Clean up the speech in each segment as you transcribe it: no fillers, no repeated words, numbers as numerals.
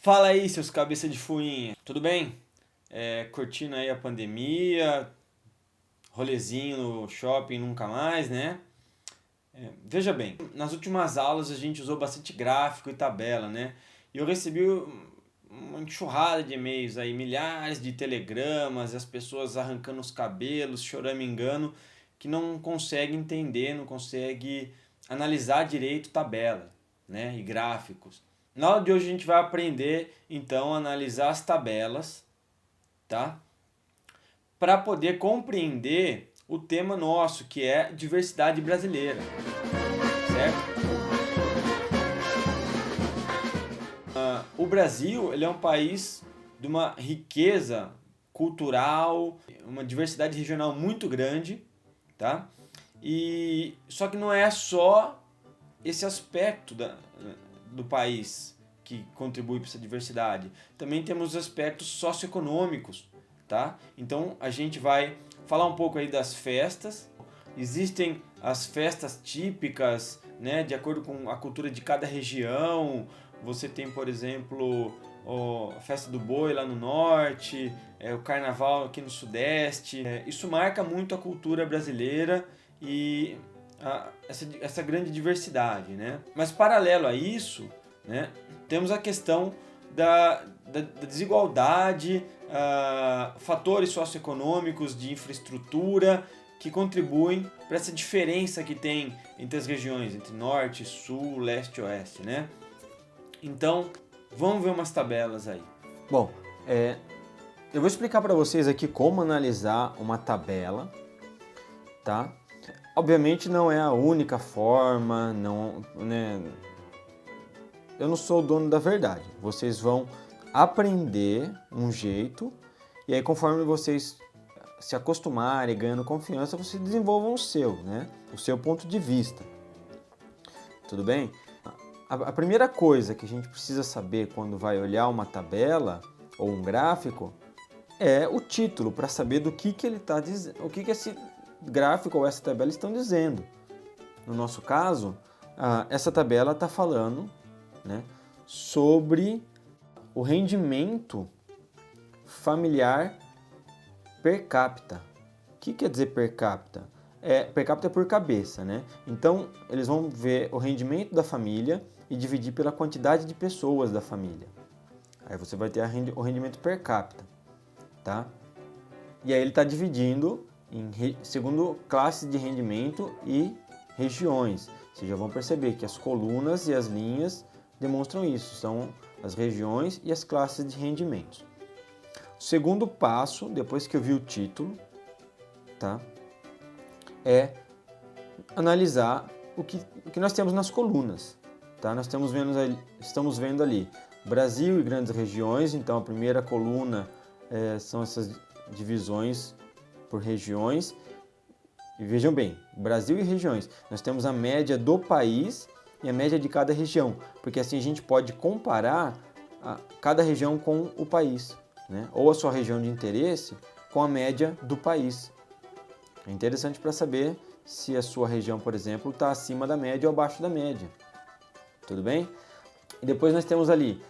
Fala aí, seus cabeça de fuinha, tudo bem? Curtindo aí a pandemia, rolezinho no shopping nunca mais, né? Veja bem, nas últimas aulas a gente usou bastante gráfico e tabela, né? E eu recebi uma enxurrada de e-mails aí, milhares de telegramas, as pessoas arrancando os cabelos, choramingando, que não conseguem entender, não conseguem analisar direito tabela, né? E gráficos. Na aula de hoje a gente vai aprender então a analisar as tabelas, tá? Para poder compreender o tema nosso, que é diversidade brasileira, certo? O Brasil, ele é um país de uma riqueza cultural, uma diversidade regional muito grande, tá? E só que não é só esse aspecto do país que contribui para essa diversidade. Também temos os aspectos socioeconômicos, tá? Então a gente vai falar um pouco aí das festas. Existem as festas típicas, né, de acordo com a cultura de cada região. Você tem, por exemplo, a festa do boi lá no norte, o carnaval aqui no sudeste. Isso marca muito a cultura brasileira e essa grande diversidade, né? Mas paralelo a isso, né, temos a questão da desigualdade, fatores socioeconômicos de infraestrutura que contribuem para essa diferença que tem entre as regiões, entre norte, sul, leste e oeste, né? Então, vamos ver umas tabelas aí. Bom, eu vou explicar para vocês aqui como analisar uma tabela, tá? Obviamente não é a única forma, não, né? Eu não sou o dono da verdade. Vocês vão aprender um jeito e aí conforme vocês se acostumarem, ganhando confiança, vocês desenvolvam o seu, né? O seu ponto de vista. Tudo bem? A primeira coisa que a gente precisa saber quando vai olhar uma tabela ou um gráfico é o título, para saber do que ele está dizendo, o que esse gráfico ou essa tabela estão dizendo. No nosso caso, essa tabela está falando, né, sobre o rendimento familiar per capita. O que quer dizer per capita? Per capita é por cabeça, né? Então, eles vão ver o rendimento da família e dividir pela quantidade de pessoas da família. Aí você vai ter o rendimento per capita, tá? E aí ele está dividindo segundo classes de rendimento e regiões. Vocês já vão perceber que as colunas e as linhas demonstram isso, são as regiões e as classes de rendimentos. O segundo passo, depois que eu vi o título, tá, é analisar o que nós temos nas colunas. Tá? Nós estamos vendo ali Brasil e grandes regiões, então a primeira coluna são essas divisões por regiões. E vejam bem, Brasil e regiões. Nós temos a média do país e a média de cada região, porque assim a gente pode comparar cada região com o país, né? Ou a sua região de interesse com a média do país. É interessante para saber se a sua região, por exemplo, está acima da média ou abaixo da média. Tudo bem? E depois nós temos ali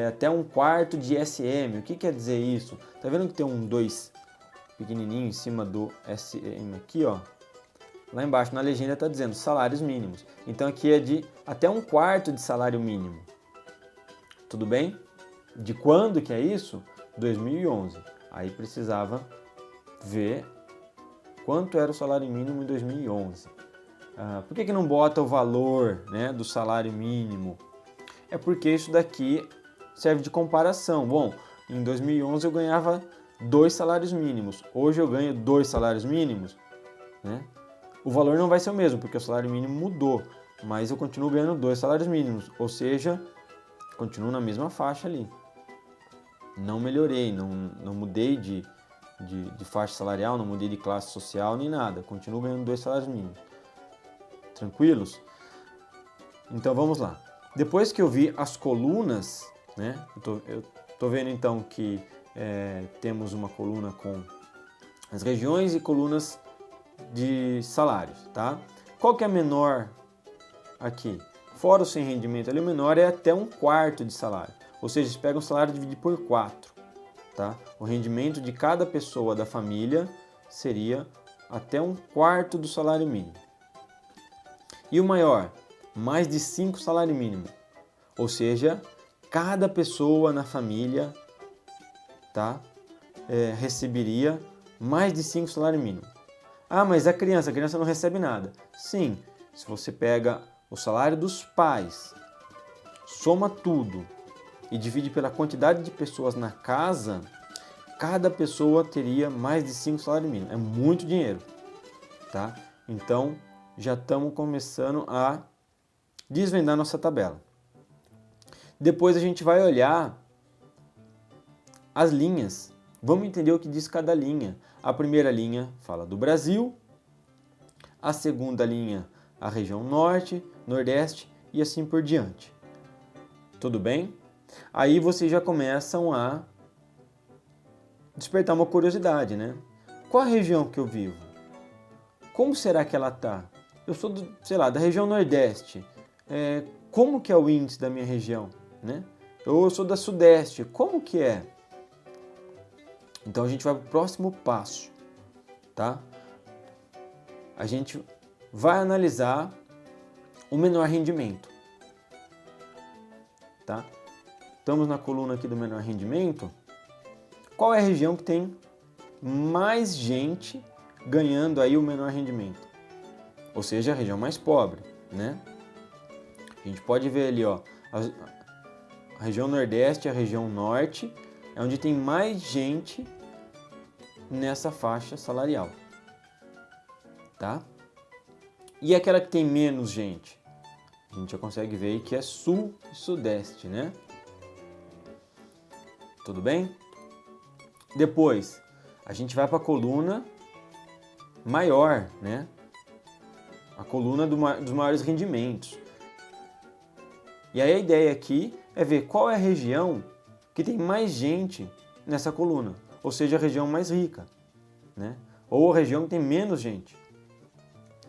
até 1/4 de SM. O que quer dizer isso? Tá vendo que tem um 2 pequenininho em cima do SM aqui, ó? Lá embaixo na legenda está dizendo salários mínimos. Então aqui é de até 1/4 de salário mínimo. Tudo bem? De quando que é isso? 2011. Aí precisava ver quanto era o salário mínimo em 2011. Por que não bota o valor, né, do salário mínimo? É porque isso daqui serve de comparação. Bom, em 2011 eu ganhava 2 salários mínimos. Hoje eu ganho 2 salários mínimos, né? O valor não vai ser o mesmo, porque o salário mínimo mudou, mas eu continuo ganhando 2 salários mínimos, ou seja, continuo na mesma faixa ali. Não melhorei, não mudei de faixa salarial, não mudei de classe social nem nada, continuo ganhando 2 salários mínimos. Tranquilos? Então vamos lá. Depois que eu vi as colunas, né, eu tô vendo então que temos uma coluna com as regiões e colunas de salários, tá? Qual que é a menor aqui? Fora o sem rendimento, ali o menor é até 1/4 de salário. Ou seja, você pega o salário e divide por 4. Tá? O rendimento de cada pessoa da família seria até 1/4 do salário mínimo. E o maior? Mais de 5 salário mínimo. Ou seja, cada pessoa na família, tá? Receberia mais de 5 salário mínimo. Ah, mas a criança não recebe nada. Sim, se você pega o salário dos pais, soma tudo e divide pela quantidade de pessoas na casa, cada pessoa teria mais de 5 salários mínimos. É muito dinheiro, tá? Então, já estamos começando a desvendar nossa tabela. Depois a gente vai olhar as linhas. Vamos entender o que diz cada linha. A primeira linha fala do Brasil, a segunda linha a região norte, nordeste e assim por diante. Tudo bem? Aí vocês já começam a despertar uma curiosidade, né? Qual a região que eu vivo? Como será que ela tá? Eu sou, da região nordeste. Como que é o índice da minha região, né? Eu sou da sudeste. Como que é? Então a gente vai para o próximo passo, tá? A gente vai analisar o menor rendimento, tá? Estamos na coluna aqui do menor rendimento. Qual é a região que tem mais gente ganhando aí o menor rendimento? Ou seja, a região mais pobre, né? A gente pode ver ali, ó, a região nordeste e a região norte é onde tem mais gente nessa faixa salarial, tá? E aquela que tem menos gente? A gente já consegue ver aí que é sul e sudeste, né? Tudo bem? Depois, a gente vai para a coluna maior, né? A coluna dos maiores rendimentos. E aí a ideia aqui é ver qual é a região que tem mais gente nessa coluna, ou seja, a região mais rica, né? Ou a região que tem menos gente.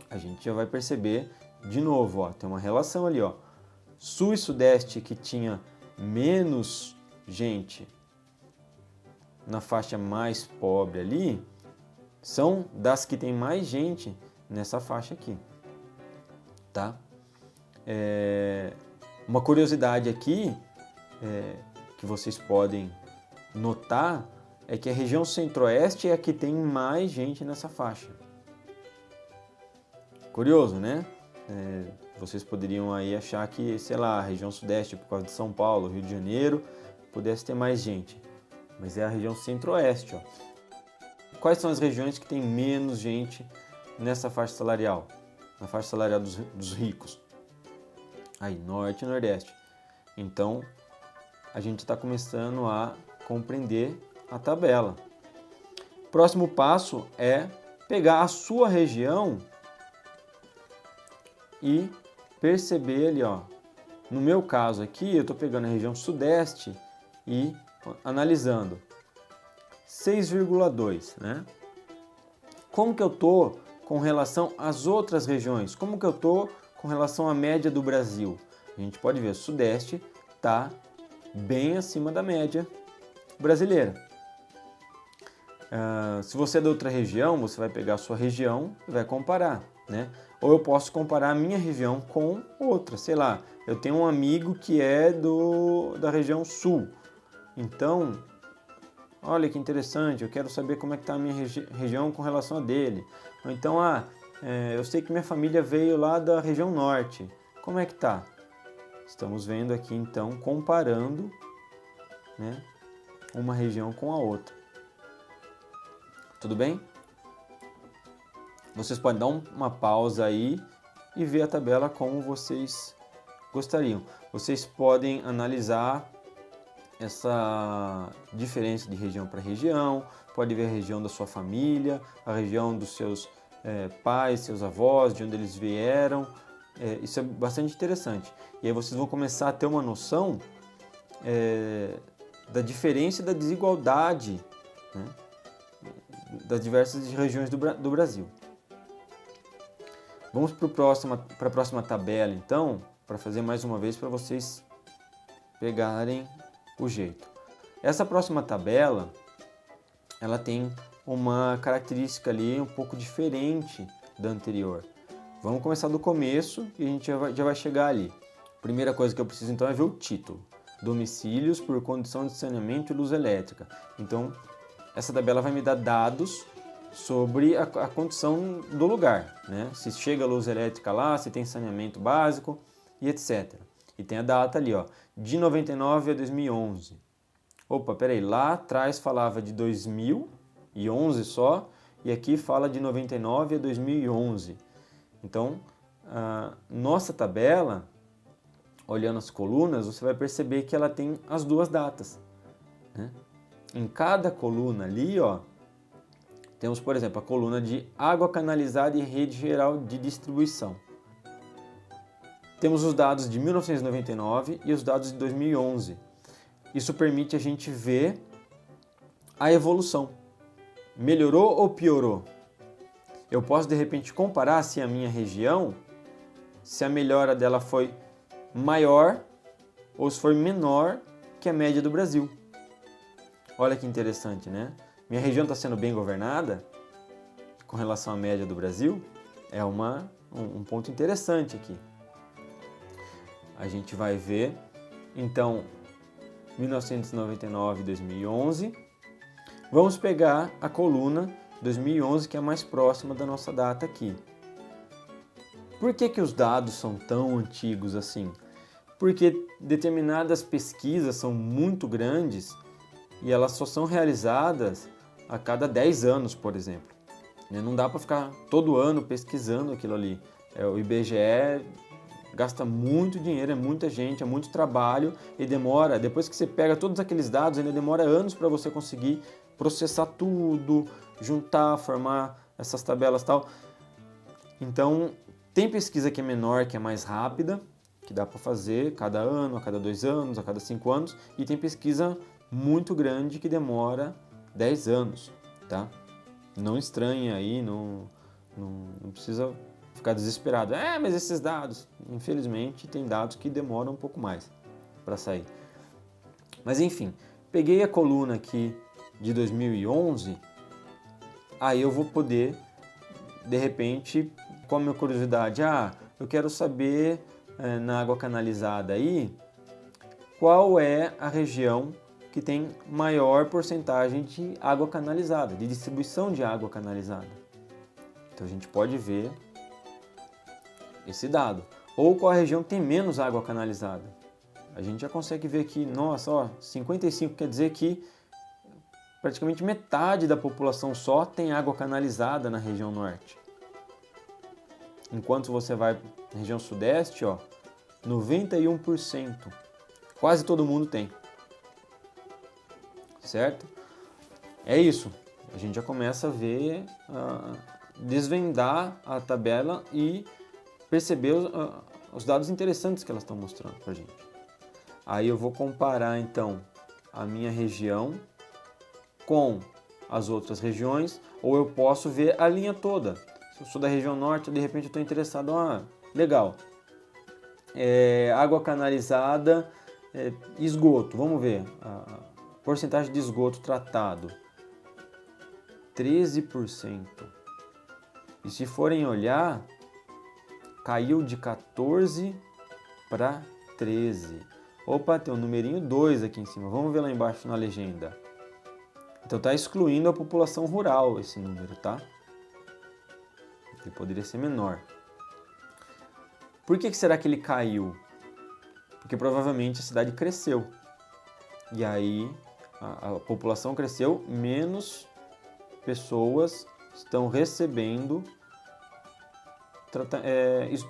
A gente já vai perceber de novo, ó, tem uma relação ali, ó. Sul e sudeste que tinha menos gente na faixa mais pobre ali, são das que tem mais gente nessa faixa aqui, tá? Uma curiosidade aqui que vocês podem notar é que a região centro-oeste é a que tem mais gente nessa faixa. Curioso, né? Vocês poderiam aí achar que, sei lá, a região sudeste, por causa de São Paulo, Rio de Janeiro, pudesse ter mais gente. Mas é a região centro-oeste, ó. Quais são as regiões que tem menos gente nessa faixa salarial? Na faixa salarial dos ricos. Aí, norte e nordeste. Então, a gente está começando a compreender a tabela. Próximo passo é pegar a sua região e perceber ali, ó. No meu caso aqui, eu estou pegando a região sudeste e analisando 6,2, né? Como que eu tô com relação às outras regiões? Como que eu tô com relação à média do Brasil? A gente pode ver, o sudeste está bem acima da média brasileira. Se você é da outra região, você vai pegar a sua região e vai comparar, né? Ou eu posso comparar a minha região com outra, sei lá, eu tenho um amigo que é da região sul. Então, olha que interessante, eu quero saber como é que está a minha região com relação a dele. Ou então, eu sei que minha família veio lá da região norte. Como é que está? Estamos vendo aqui, então, comparando, né, uma região com a outra. Tudo bem? Vocês podem dar uma pausa aí e ver a tabela como vocês gostariam. Vocês podem analisar essa diferença de região para região, pode ver a região da sua família, a região dos seus pais, seus avós, de onde eles vieram. Isso é bastante interessante. E aí vocês vão começar a ter uma noção da diferença e da desigualdade, né, das diversas regiões do Brasil. Vamos para a próxima tabela, então, para fazer mais uma vez para vocês pegarem o jeito. Essa próxima tabela, ela tem uma característica ali um pouco diferente da anterior. Vamos começar do começo e a gente já vai chegar ali. Primeira coisa que eu preciso então é ver o título. Domicílios por condição de saneamento e luz elétrica. Então, essa tabela vai me dar dados sobre a condição do lugar, né? Se chega a luz elétrica lá, se tem saneamento básico e etc. E tem a data ali, ó, de 99 a 2011. Opa, peraí, lá atrás falava de 2011 só, e aqui fala de 99 a 2011. Então, a nossa tabela, olhando as colunas, você vai perceber que ela tem as duas datas, né? Em cada coluna ali, ó, temos, por exemplo, a coluna de água canalizada e rede geral de distribuição. Temos os dados de 1999 e os dados de 2011. Isso permite a gente ver a evolução. Melhorou ou piorou? Eu posso, de repente, comparar se a minha região, se a melhora dela foi maior ou se foi menor que a média do Brasil. Olha que interessante, né? Minha região está sendo bem governada com relação à média do Brasil? É um ponto interessante aqui. A gente vai ver, então, 1999 e 2011. Vamos pegar a coluna 2011, que é a mais próxima da nossa data aqui. Por que os dados são tão antigos assim? Porque determinadas pesquisas são muito grandes e elas só são realizadas a cada 10 anos, por exemplo. Não dá para ficar todo ano pesquisando aquilo ali. O IBGE gasta muito dinheiro, é muita gente, é muito trabalho e demora, depois que você pega todos aqueles dados, ainda demora anos para você conseguir processar tudo, juntar, formar essas tabelas e tal. Então, tem pesquisa que é menor, que é mais rápida, que dá para fazer cada ano, a cada 2 anos, a cada 5 anos, e tem pesquisa muito grande que demora 10 anos, tá? Não estranhe aí, não precisa ficar desesperado. Mas esses dados, infelizmente, tem dados que demoram um pouco mais para sair. Mas enfim, peguei a coluna aqui de 2011, aí eu vou poder, de repente, com a minha curiosidade, eu quero saber na água canalizada aí, qual é a região que tem maior porcentagem de água canalizada, de distribuição de água canalizada. Então a gente pode ver esse dado. Ou qual a região que tem menos água canalizada. A gente já consegue ver aqui, nossa, ó, 55 quer dizer que praticamente metade da população só tem água canalizada na região norte. Enquanto você vai na região sudeste, ó, 91%. Quase todo mundo tem. Certo? É isso. A gente já começa a ver, desvendar a tabela e perceber os dados interessantes que elas estão mostrando pra gente. Aí eu vou comparar então a minha região com as outras regiões, ou eu posso ver a linha toda. Se eu sou da região norte, de repente eu estou interessado, legal, água canalizada, esgoto, vamos ver, a porcentagem de esgoto tratado, 13%. E se forem olhar, caiu de 14 para 13. Opa, tem um numerinho 2 aqui em cima. Vamos ver lá embaixo na legenda. Então está excluindo a população rural esse número, tá? Ele poderia ser menor. Por que será que ele caiu? Porque provavelmente a cidade cresceu. E aí a população cresceu, menos pessoas estão recebendo,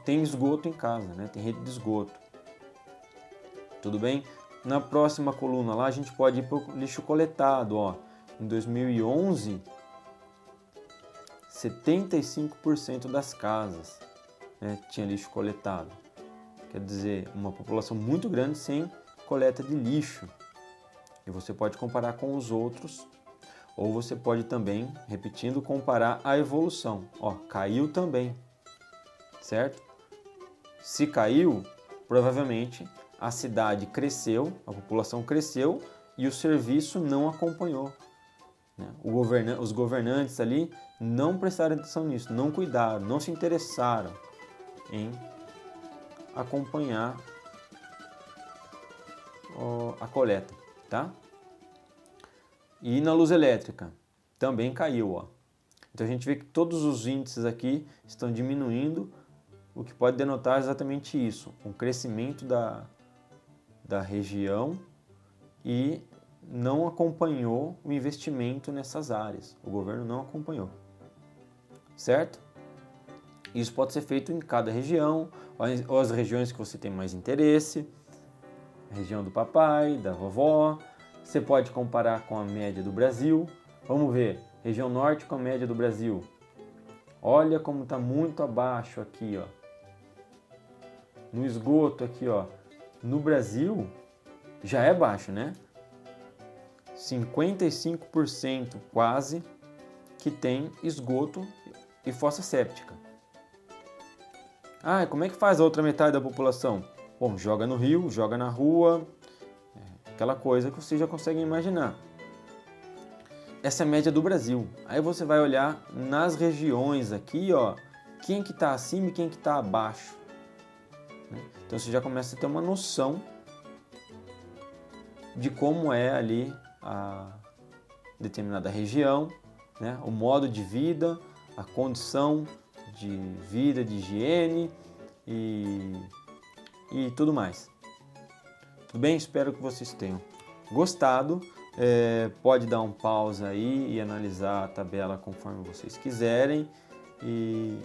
tem esgoto em casa, né? Tem rede de esgoto. Tudo bem? Na próxima coluna lá a gente pode ir para o lixo coletado, ó. Em 2011, 75% das casas, né, tinha lixo coletado. Quer dizer, uma população muito grande sem coleta de lixo. E você pode comparar com os outros, ou você pode também, repetindo, comparar a evolução. Ó, caiu também, certo? Se caiu, provavelmente a cidade cresceu, a população cresceu e o serviço não acompanhou, né? Os governantes ali não prestaram atenção nisso, não cuidaram, não se interessaram em acompanhar a coleta, tá? E na luz elétrica também caiu, ó. Então a gente vê que todos os índices aqui estão diminuindo, o que pode denotar exatamente isso, um crescimento da região e não acompanhou o investimento nessas áreas. O governo não acompanhou, certo? Isso pode ser feito em cada região, ou as regiões que você tem mais interesse, a região do papai, da vovó. Você pode comparar com a média do Brasil. Vamos ver, região norte com a média do Brasil. Olha como está muito abaixo aqui, ó. No esgoto aqui, ó. No Brasil já é baixo, né? 55% quase que tem esgoto e fossa séptica. Ah, como é que faz a outra metade da população? Bom, joga no rio, joga na rua, aquela coisa que você já consegue imaginar. Essa é a média do Brasil. Aí você vai olhar nas regiões aqui, ó, quem que está acima e quem que está abaixo. Então você já começa a ter uma noção de como é ali a determinada região, né? O modo de vida, a condição de vida, de higiene e tudo mais. Tudo bem? Espero que vocês tenham gostado. Pode dar um pausa aí e analisar a tabela conforme vocês quiserem. E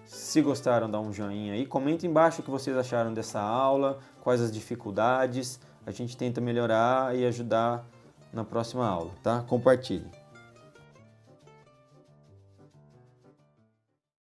se gostaram, dá um joinha aí. Comenta embaixo o que vocês acharam dessa aula, quais as dificuldades. A gente tenta melhorar e ajudar na próxima aula, tá? Compartilhe.